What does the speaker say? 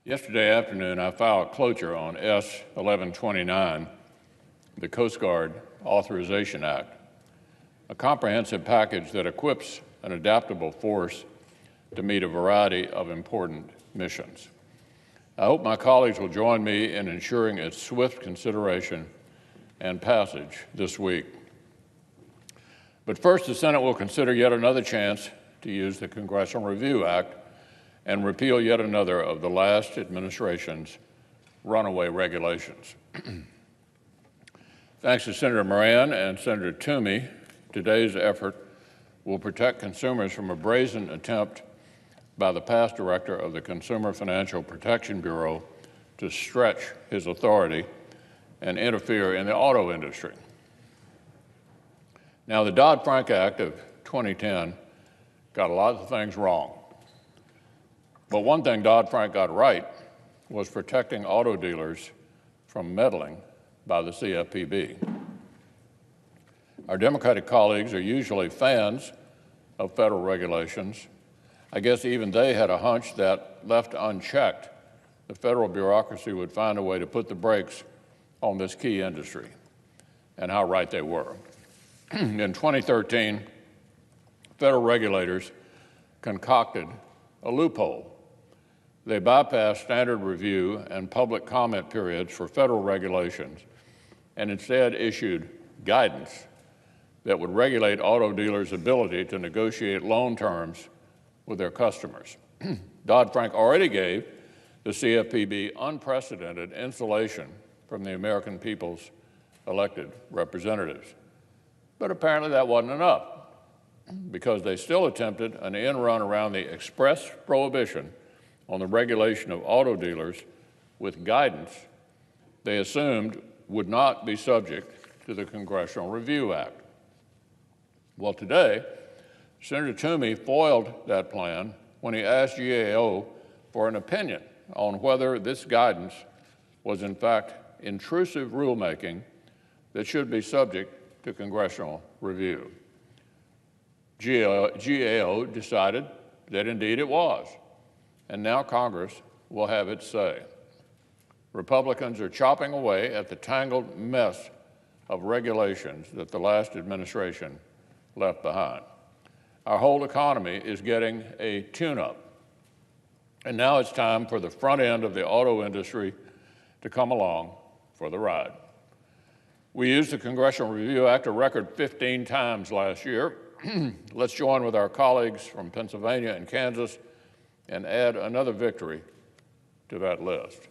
Yesterday afternoon, I filed cloture on S. 1129, the Coast Guard Authorization Act, a comprehensive package that equips an adaptable force to meet a variety of important missions. I hope my colleagues will join me in ensuring its swift consideration and passage this week. But first, the Senate will consider yet another chance to use the Congressional Review Act and repeal yet another of the last administration's runaway regulations. Thanks to Senator Moran and Senator Toomey, today's effort will protect consumers from a brazen attempt by the past director of the Consumer Financial Protection Bureau to stretch his authority and interfere in the auto industry. Now, the Dodd-Frank Act of 2010 got a lot of things wrong. But one thing Dodd-Frank got right was protecting auto dealers from meddling by the CFPB. Our Democratic colleagues are usually fans of federal regulations. I guess even they had a hunch that, left unchecked, the federal bureaucracy would find a way to put the brakes on this key industry, and how right they were. In 2013, federal regulators concocted a loophole. They bypassed standard review and public comment periods for federal regulations and instead issued guidance that would regulate auto dealers' ability to negotiate loan terms with their customers. Dodd-Frank already gave the CFPB unprecedented insulation from the American people's elected representatives. But apparently that wasn't enough, because they still attempted an end run around the express prohibition on the regulation of auto dealers with guidance they assumed would not be subject to the Congressional Review Act. Well, today, Senator Toomey foiled that plan when he asked GAO for an opinion on whether this guidance was in fact intrusive rulemaking that should be subject to congressional review. GAO decided that indeed it was, and now Congress will have its say. Republicans are chopping away at the tangled mess of regulations that the last administration left behind. Our whole economy is getting a tune-up, and now it's time for the front end of the auto industry to come along for the ride. We used the Congressional Review Act a record 15 times last year. Let's join with our colleagues from Pennsylvania and Kansas and add another victory to that list.